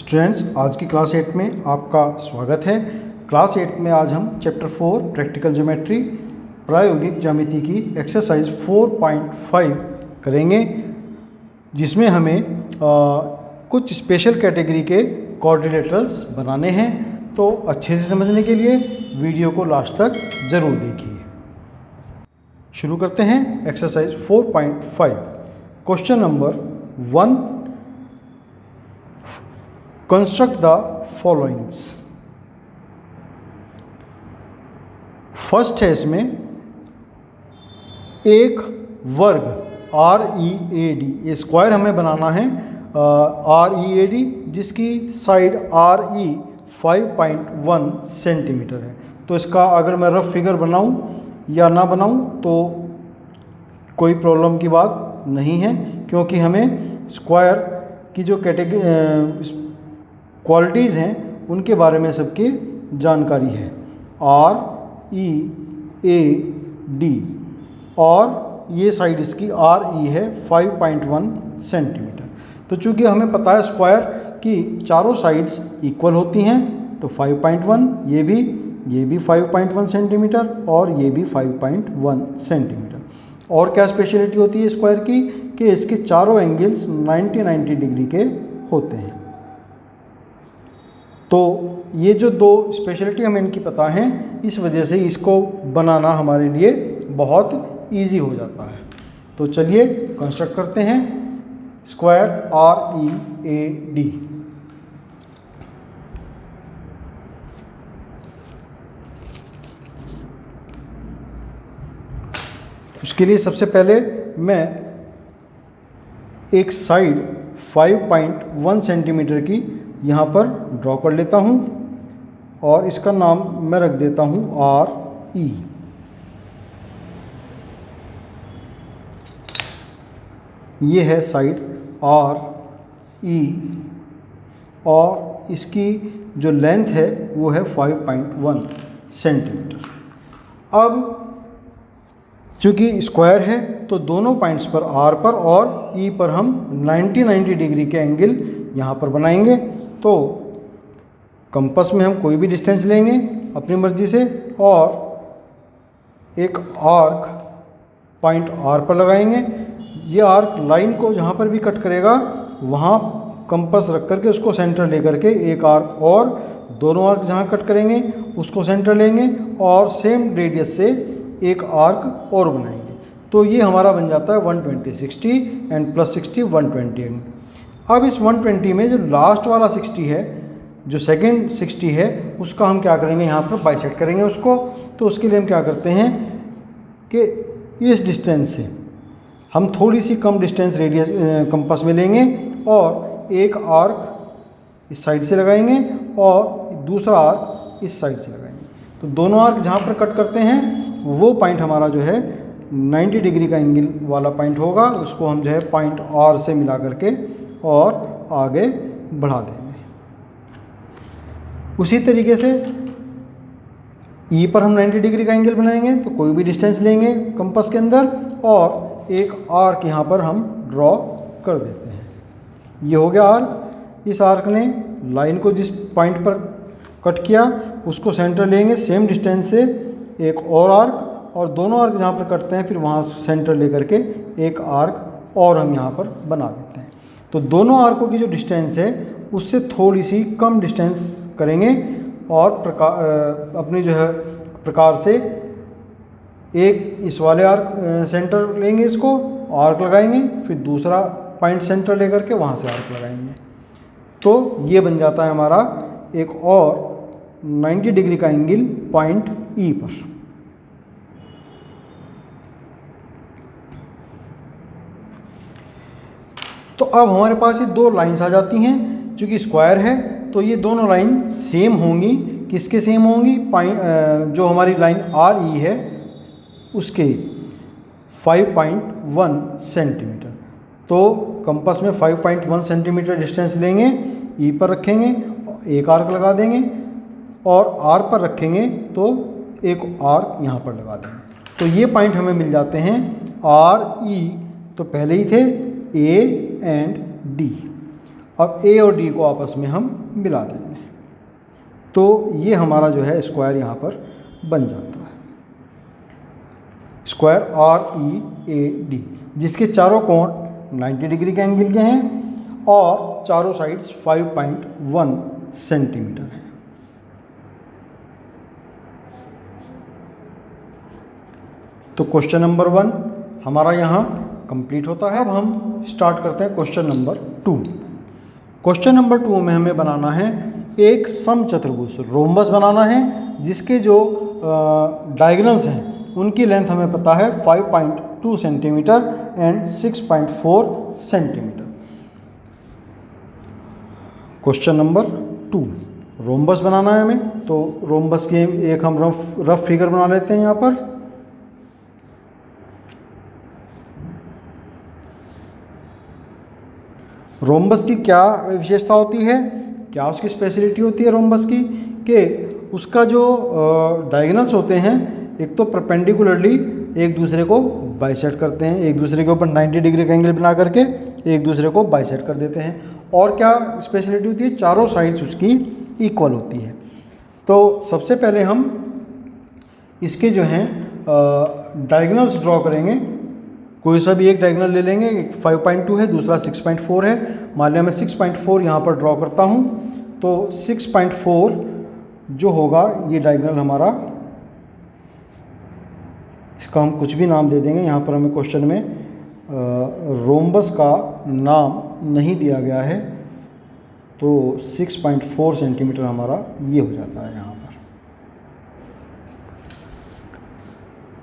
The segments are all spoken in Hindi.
स्टूडेंट्स, आज की क्लास 8 में आपका स्वागत है। क्लास 8 में आज हम चैप्टर 4 प्रैक्टिकल ज्योमेट्री प्रायोगिक ज्यामिति की एक्सरसाइज 4.5 करेंगे, जिसमें हमें कुछ स्पेशल कैटेगरी के क्वाड्रिलेटरल्स बनाने हैं। तो अच्छे से समझने के लिए वीडियो को लास्ट तक ज़रूर देखिए। शुरू करते हैं exercise 4.5। Question number 1, construct the followings. First है इसमें एक वर्ग READ, ये स्क्वायर हमें बनाना है READ, जिसकी साइड RE 5.1 सेंटीमीटर है। तो इसका अगर मैं रफ फिगर बनाऊं या ना बनाऊं तो कोई प्रॉब्लम की बात नहीं है, क्योंकि हमें स्क्वायर की जो कैटेगरी क्वालिटीज़ हैं उनके बारे में सबकी जानकारी है। READ और ये साइड इसकी RE है 5.1 सेंटीमीटर। तो चूँकि हमें पता है स्क्वायर की चारों साइड्स इक्वल होती हैं, तो 5.1 ये भी 5.1 सेंटीमीटर और ये भी 5.1 सेंटीमीटर। और क्या स्पेशलिटी होती है स्क्वायर की कि इसके चारों एंगल्स 90 डिग्री के होते हैं। तो ये जो दो स्पेशलिटी हमें इनकी पता है, इस वजह से इसको बनाना हमारे लिए बहुत इजी हो जाता है। तो चलिए कंस्ट्रक्ट करते हैं स्क्वायर READ। उसके लिए सबसे पहले मैं एक साइड 5.1 सेंटीमीटर की यहाँ पर ड्रॉ कर लेता हूँ और इसका नाम मैं रख देता हूँ RE। ये है साइड RE और इसकी जो लेंथ है वो है 5.1 सेंटीमीटर। अब चूँकि स्क्वायर है तो दोनों पॉइंट्स पर R पर और E पर हम 90 डिग्री के एंगल यहाँ पर बनाएंगे। तो कंपास में हम कोई भी डिस्टेंस लेंगे अपनी मर्जी से और एक आर्क पॉइंट R पर लगाएंगे। ये आर्क लाइन को जहाँ पर भी कट करेगा वहाँ कंपास रख करके उसको सेंटर लेकर के एक आर्क और दोनों आर्क जहाँ कट करेंगे उसको सेंटर लेंगे और सेम रेडियस से एक आर्क और बनाएंगे। तो ये हमारा बन जाता है 120 60 एंड प्लस 60 120। अब इस 120 में जो लास्ट वाला 60 है, जो सेकंड 60 है, उसका हम क्या करेंगे, यहाँ पर बाइसेक्ट करेंगे उसको। तो उसके लिए हम क्या करते हैं कि इस डिस्टेंस से हम थोड़ी सी कम डिस्टेंस रेडियस कंपास में लेंगे और एक आर्क इस साइड से लगाएंगे और दूसरा आर्क इस साइड से लगाएंगे। तो दोनों आर्क जहाँ पर कट करते हैं वो पॉइंट हमारा जो है 90 डिग्री का एंगल वाला पॉइंट होगा। उसको हम जो है पॉइंट R से मिला करके और आगे बढ़ा देंगे। उसी तरीके से E पर हम 90 डिग्री का एंगल बनाएंगे, तो कोई भी डिस्टेंस लेंगे कंपास के अंदर और एक आर्क यहाँ पर हम ड्रॉ कर देते हैं। ये हो गया आर्क। इस आर्क ने लाइन को जिस पॉइंट पर कट किया उसको सेंटर लेंगे, सेम डिस्टेंस से एक और आर्क, और दोनों आर्क जहाँ पर कटते हैं फिर वहाँ सेंटर लेकर के एक आर्क और हम यहाँ पर बना देते हैं। तो दोनों आर्कों की जो डिस्टेंस है उससे थोड़ी सी कम डिस्टेंस करेंगे और अपनी जो है प्रकार से एक इस वाले आर्क सेंटर लेंगे, इसको आर्क लगाएंगे, फिर दूसरा पॉइंट सेंटर लेकर के वहाँ से आर्क लगाएंगे। तो ये बन जाता है हमारा एक और 90 डिग्री का एंगल पॉइंट E पर। तो अब हमारे पास ये दो लाइंस आ जाती हैं। चूँकि स्क्वायर है तो ये दोनों लाइन सेम होंगी। किसके सेम होंगी? जो हमारी लाइन RE है उसके 5.1 सेंटीमीटर। तो कंपास में 5.1 सेंटीमीटर डिस्टेंस लेंगे, E पर रखेंगे, एक आर्क लगा देंगे और R पर रखेंगे तो एक आर्क यहाँ पर लगा देंगे। तो ये पॉइंट हमें मिल जाते हैं RE, तो पहले ही थे A एंड D। अब ए और डी को आपस में हम मिला देंगे, तो ये हमारा जो है स्क्वायर यहाँ पर बन जाता है, स्क्वायर READ, जिसके चारों कोण 90 डिग्री के एंगल के हैं और चारों साइड्स 5.1 सेंटीमीटर हैं। तो क्वेश्चन नंबर 1 हमारा यहाँ कंप्लीट होता है। अब हम स्टार्ट करते हैं क्वेश्चन नंबर 2। क्वेश्चन नंबर 2 में हमें बनाना है एक समचतुर्भुज, रोम्बस बनाना है, जिसके जो डायगोनल्स हैं उनकी लेंथ हमें पता है 5.2 centimetre and 6.4 centimetre. Question number 2, rhombus बनाना है हमें, तो रोम्बस के एक हम रफ फिगर बना लेते हैं यहाँ पर। रोम्बस की क्या विशेषता होती है, क्या उसकी स्पेशलिटी होती है रोम्बस की, कि उसका जो डायगोनल्स होते हैं एक तो परपेंडिकुलरली एक दूसरे को बाइसेक्ट करते हैं, एक दूसरे के ऊपर 90 डिग्री का एंगल बना करके एक दूसरे को बाइसेक्ट कर देते हैं। और क्या स्पेशलिटी होती है, चारों साइड्स उसकी इक्वल होती है। तो सबसे पहले हम इसके जो हैं डायगोनल्स ड्रॉ करेंगे। कोई सा भी एक डायगोनल ले लेंगे, एक 5.2 है, दूसरा 6.4 है। मान लिया मैं 6.4 यहाँ पर ड्रॉ करता हूँ, तो 6.4 जो होगा ये डायगोनल हमारा, इसका हम कुछ भी नाम दे देंगे। यहाँ पर हमें क्वेश्चन में रोम्बस का नाम नहीं दिया गया है, तो 6.4 सेंटीमीटर हमारा ये हो जाता है यहाँ पर।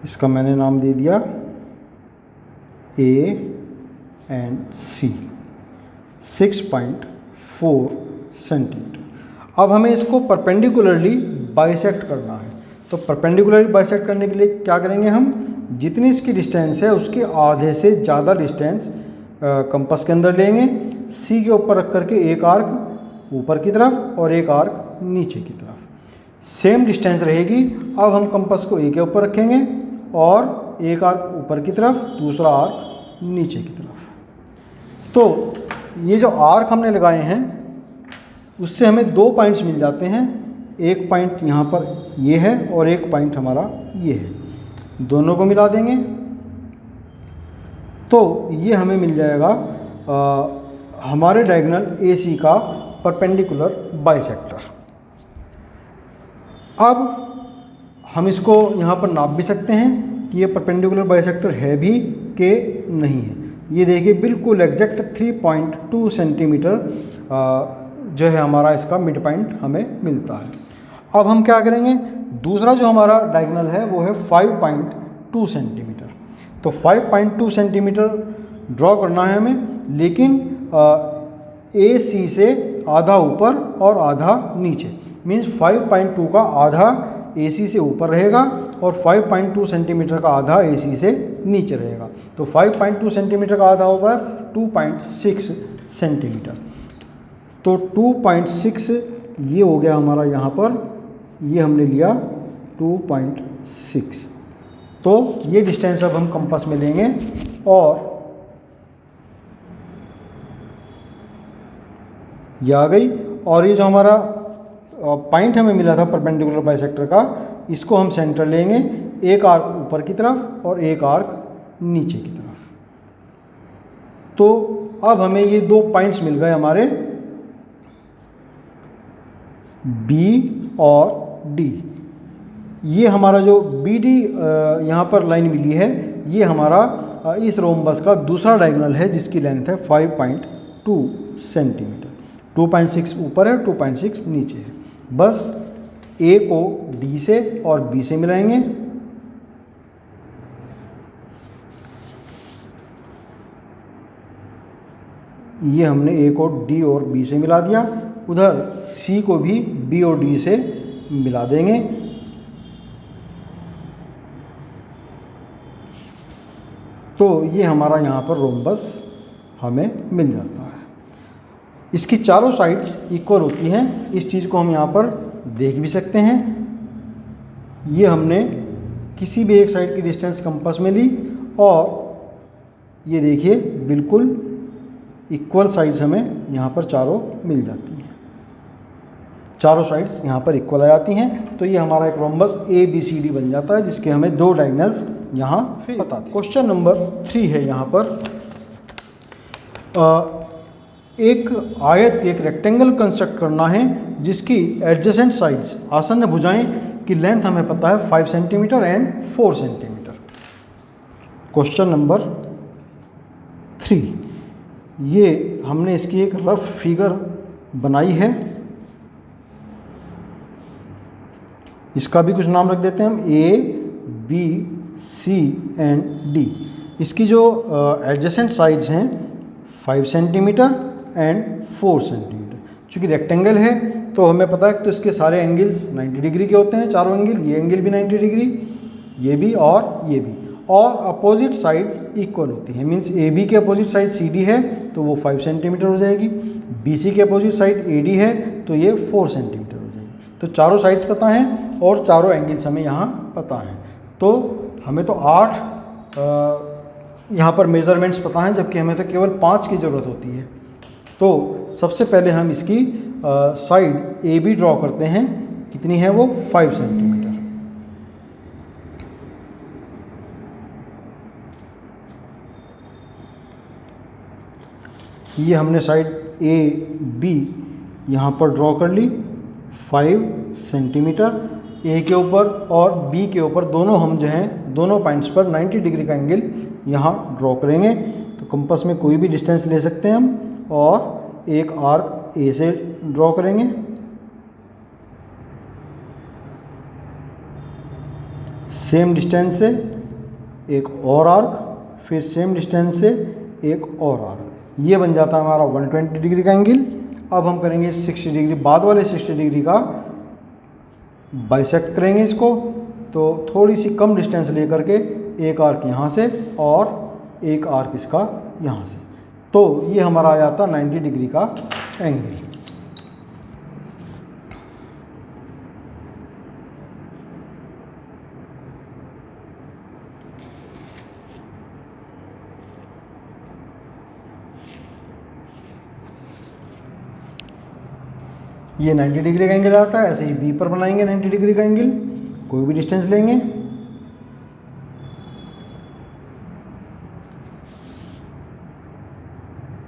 इसका मैंने नाम दे दिया A एंड C, 6.4 सेंटीमीटर। अब हमें इसको परपेंडिकुलरली बाइसेक्ट करना है, तो परपेंडिकुलरली बाइसेक्ट करने के लिए क्या करेंगे, हम जितनी इसकी डिस्टेंस है उसके आधे से ज़्यादा डिस्टेंस कंपास के अंदर लेंगे। C के ऊपर रख करके एक आर्क ऊपर की तरफ और एक आर्क नीचे की तरफ, सेम डिस्टेंस रहेगी। अब हम कंपास को A के ऊपर रखेंगे और एक आर्क ऊपर की तरफ, दूसरा आर्क नीचे की तरफ। तो ये जो आर्क हमने लगाए हैं उससे हमें 2 पॉइंट्स मिल जाते हैं। एक पॉइंट यहाँ पर ये है और एक पॉइंट हमारा ये है, दोनों को मिला देंगे तो ये हमें मिल जाएगा हमारे डायगोनल AC का परपेंडिकुलर बाइसेक्टर। अब हम इसको यहाँ पर नाप भी सकते हैं कि ये परपेंडिकुलर बाइसेक्टर है भी कि नहीं है। ये देखिए बिल्कुल एग्जैक्ट 3.2 सेंटीमीटर जो है हमारा इसका मिड पॉइंट हमें मिलता है। अब हम क्या करेंगे, दूसरा जो हमारा डायगोनल है वो है 5.2 सेंटीमीटर। तो 5.2 सेंटीमीटर ड्रॉ करना है हमें, लेकिन AC से आधा ऊपर और आधा नीचे, मीन्स 5.2 का आधा AC से ऊपर रहेगा और 5.2 सेंटीमीटर का आधा AC से नीचे रहेगा। तो 5.2 सेंटीमीटर का आधा होता है 2.6 सेंटीमीटर। तो 2.6 ये हो गया हमारा यहाँ पर, ये हमने लिया 2.6। तो ये डिस्टेंस अब हम कंपास में लेंगे और ये आ गई। और ये जो हमारा पॉइंट हमें मिला था परपेंडिकुलर बाइसेक्टर का, इसको हम सेंटर लेंगे, एक आर्क ऊपर की तरफ और एक आर्क नीचे की तरफ। तो अब हमें ये 2 पॉइंट्स मिल गए हमारे B और D। ये हमारा जो BD यहाँ पर लाइन मिली है, ये हमारा इस रोम्बस का दूसरा डायगोनल है जिसकी लेंथ है 5.2 सेंटीमीटर। 2.6 ऊपर है, 2.6 नीचे है। बस A को D से और B से मिलाएंगे। ये हमने A को D और B से मिला दिया, उधर C को भी B और D से मिला देंगे। तो ये हमारा यहाँ पर रोम्बस हमें मिल जाता है। इसकी चारों साइड्स इक्वल होती हैं, इस चीज़ को हम यहाँ पर देख भी सकते हैं। ये हमने किसी भी एक साइड की डिस्टेंस कंपास में ली और ये देखिए बिल्कुल इक्वल साइड्स हमें यहाँ पर चारों मिल जाती हैं, चारों साइड्स यहाँ पर इक्वल आ जाती हैं। तो ये हमारा एक रोम्बस ABCD बन जाता है जिसके हमें 2 डायगोनल्स यहाँ पता थे। क्वेश्चन नंबर 3 है यहाँ पर एक आयत, एक रेक्टेंगल कंस्ट्रक्ट करना है जिसकी एडजेसेंट साइड्स, आसन्न भुजाएं की लेंथ हमें पता है 5 centimetre and 4 centimetre. Question number 3, ये हमने इसकी एक रफ फिगर बनाई है, इसका भी कुछ नाम रख देते हैं हम A, B, C and D। इसकी जो एडजेसेंट साइड्स हैं 5 सेंटीमीटर एंड 4 सेंटीमीटर। चूँकि रेक्टेंगल है तो हमें पता है तो इसके सारे एंगल्स 90 डिग्री के होते हैं, चारों एंगल, ये एंगल भी 90 डिग्री, ये भी और ये भी, और अपोजिट साइड्स इक्वल होती हैं। मीन्स AB के अपोजिट साइड CD है तो वो 5 सेंटीमीटर हो जाएगी, BC के अपोजिट साइड AD है तो ये 4 सेंटीमीटर हो जाएगी। तो चारों साइड्स पता हैं और चारों एंगल्स हमें यहाँ पता हैं। तो हमें तो 8 यहाँ पर मेज़रमेंट्स पता हैं, जबकि हमें तो केवल 5 की ज़रूरत होती है। तो सबसे पहले हम इसकी साइड AB ड्रॉ करते हैं, कितनी है वो 5 सेंटीमीटर। ये हमने साइड AB यहाँ पर ड्रॉ कर ली 5 सेंटीमीटर। A के ऊपर और B के ऊपर दोनों हम जो हैं दोनों पॉइंट्स पर 90 डिग्री का एंगल यहाँ ड्रॉ करेंगे। तो कंपास में कोई भी डिस्टेंस ले सकते हैं हम और एक आर्क A से ड्रॉ करेंगे, सेम डिस्टेंस से एक और आर्क, फिर सेम डिस्टेंस से एक और आर्क, ये बन जाता है हमारा 120 डिग्री का एंगल। अब हम करेंगे 60 डिग्री, बाद वाले 60 डिग्री का बाइसेक्ट करेंगे इसको। तो थोड़ी सी कम डिस्टेंस लेकर के एक आर्क यहाँ से और एक आर्क इसका यहाँ से, तो ये हमारा आ जाता 90 डिग्री का एंगल। ये 90 डिग्री का एंगल आता है। ऐसे ही B पर बनाएंगे 90 डिग्री का एंगल, कोई भी डिस्टेंस लेंगे,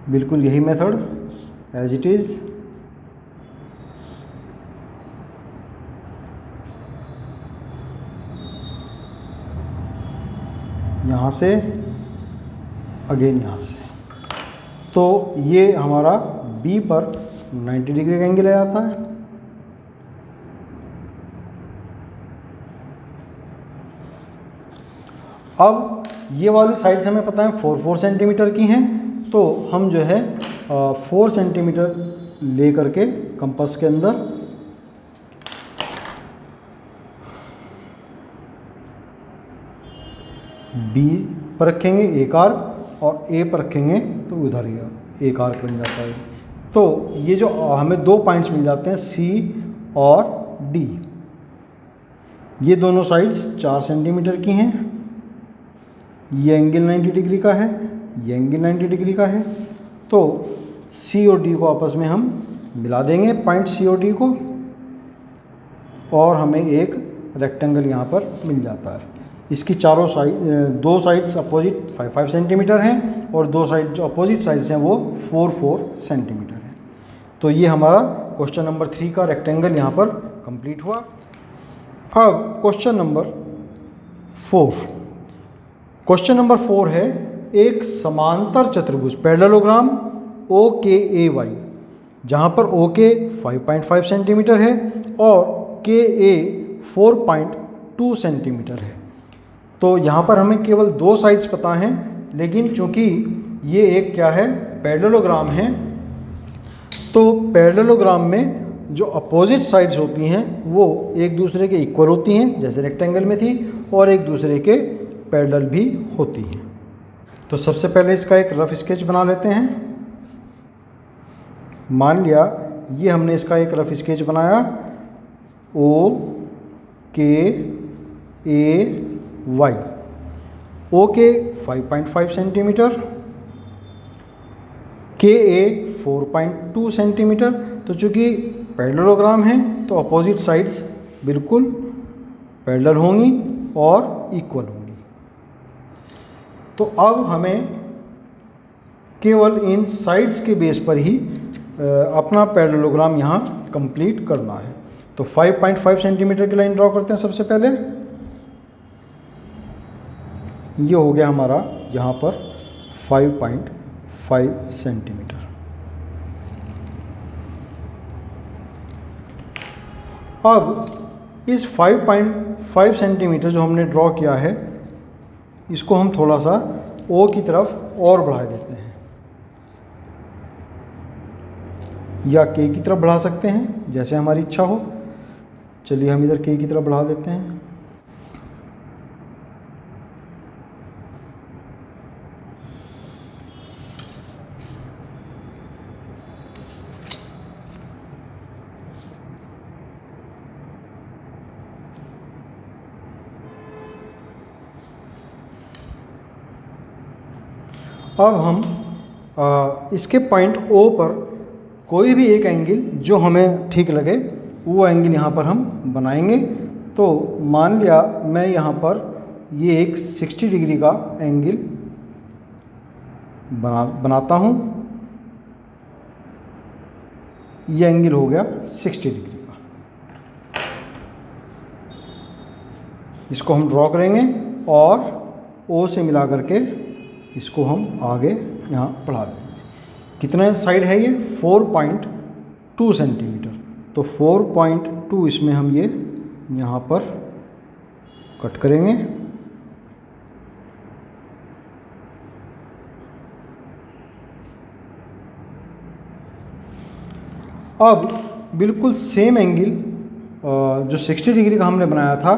बिल्कुल यही मेथड एज इट इज़। यहाँ से अगेन यहाँ से, तो ये हमारा B पर 90 डिग्री का एंगल आ जाता है। अब ये वाली साइड्स हमें पता है 4 सेंटीमीटर की हैं, तो हम जो है 4 सेंटीमीटर ले करके कंपास के अंदर B पर रखेंगे एक आर्क और A पर रखेंगे तो उधर ही एक आर्क बन जाता है। तो ये जो हमें 2 पॉइंट्स मिल जाते हैं C और D, ये दोनों साइड्स 4 सेंटीमीटर की हैं। ये एंगल 90 डिग्री का है, ये एंगल 90 डिग्री का है। तो C और D को आपस में हम मिला देंगे, पॉइंट C और D को, और हमें एक रेक्टेंगल यहाँ पर मिल जाता है। इसकी चारों साइड, 2 साइड्स अपोजिट 5 सेंटीमीटर हैं और 2 साइड जो अपोजिट साइड्स हैं वो 4 सेंटीमीटर हैं। तो ये हमारा क्वेश्चन नंबर 3 का रेक्टेंगल यहाँ पर कंप्लीट हुआ। अब क्वेश्चन नंबर 4, क्वेश्चन नंबर 4 है एक समांतर चतुर्भुज पैरेललोग्राम OKAY, जहाँ पर OK 5.5 सेंटीमीटर है और KA 4.2 सेंटीमीटर है। तो यहाँ पर हमें केवल 2 साइड्स पता हैं, लेकिन चूँकि ये एक क्या है पैरेललोग्राम है, तो पैरेललोग्राम में जो अपोजिट साइड्स होती हैं वो एक दूसरे के इक्वल होती हैं, जैसे रेक्टेंगल में थी, और एक दूसरे के पैरेलल भी होती हैं। तो सबसे पहले इसका एक रफ स्केच बना लेते हैं। मान लिया ये हमने इसका एक रफ स्केच बनाया OKAY, OK 5.5 सेंटीमीटर, के ए 4.2 सेंटीमीटर। तो चूँकि पैरेललोग्राम है तो अपोजिट साइड्स बिल्कुल पैरेलल होंगी और इक्वल होंगी। तो अब हमें केवल इन साइड्स के बेस पर ही अपना पैरेललोग्राम यहाँ कंप्लीट करना है। तो 5.5 सेंटीमीटर की लाइन ड्रॉ करते हैं सबसे पहले। ये हो गया हमारा यहाँ पर 5.5 सेंटीमीटर। अब इस 5.5 सेंटीमीटर जो हमने ड्रॉ किया है, इसको हम थोड़ा सा ओ की तरफ और बढ़ा देते हैं, या के की तरफ बढ़ा सकते हैं, जैसे हमारी इच्छा हो। चलिए हम इधर के की तरफ बढ़ा देते हैं। अब हम इसके पॉइंट ओ पर कोई भी एक एंगल जो हमें ठीक लगे वो एंगल यहाँ पर हम बनाएंगे। तो मान लिया मैं यहाँ पर ये एक 60 डिग्री का एंगल बनाता हूँ। ये एंगल हो गया 60 डिग्री का। इसको हम ड्रॉ करेंगे और ओ से मिला करके इसको हम आगे यहाँ बढ़ा देंगे। कितना साइड है ये? 4.2 सेंटीमीटर। तो 4.2 इसमें हम ये यहाँ पर कट करेंगे। अब बिल्कुल सेम एंगल जो 60 डिग्री का हमने बनाया था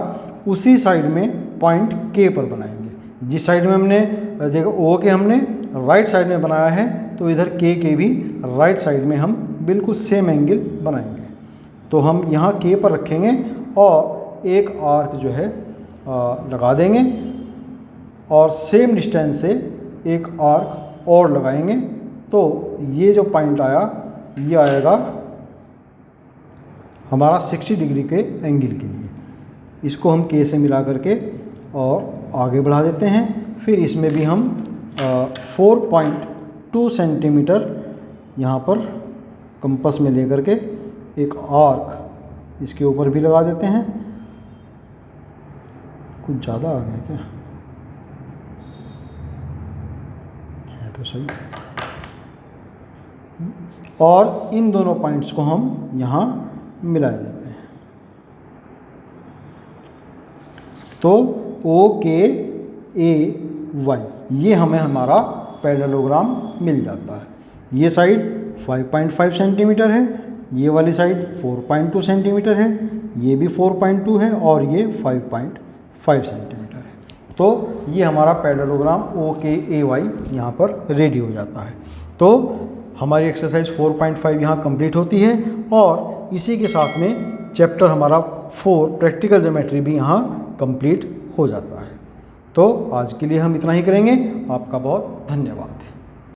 उसी साइड में पॉइंट के पर बनाएंगे। जिस साइड में हमने देखो ओ के हमने राइट साइड में बनाया है, तो इधर के भी राइट साइड में हम बिल्कुल सेम एंगल बनाएंगे। तो हम यहाँ के पर रखेंगे और एक आर्क जो है लगा देंगे और सेम डिस्टेंस से एक आर्क और लगाएंगे। तो ये जो पॉइंट आया ये आएगा हमारा 60 डिग्री के एंगल के लिए। इसको हम के से मिला करके और आगे बढ़ा देते हैं। फिर इसमें भी हम 4.2 सेंटीमीटर यहाँ पर कंपास में लेकर के एक आर्क इसके ऊपर भी लगा देते हैं। कुछ ज़्यादा आ गया क्या? है तो सही। और इन दोनों पॉइंट्स को हम यहाँ मिला देते हैं। तो ओ के ए वाई ये हमें हमारा पैरेललोग्राम मिल जाता है। ये साइड 5.5 सेंटीमीटर है, ये वाली साइड 4.2 सेंटीमीटर है, ये भी 4.2 है और ये 5.5 सेंटीमीटर है। तो ये हमारा पैरेललोग्राम ओ के ए वाई यहाँ पर रेडी हो जाता है। तो हमारी एक्सरसाइज 4.5 यहाँ कंप्लीट होती है और इसी के साथ में चैप्टर हमारा 4 प्रैक्टिकल ज्योमेट्री भी यहाँ कंप्लीट हो जाता है। तो आज के लिए हम इतना ही करेंगे। आपका बहुत धन्यवाद।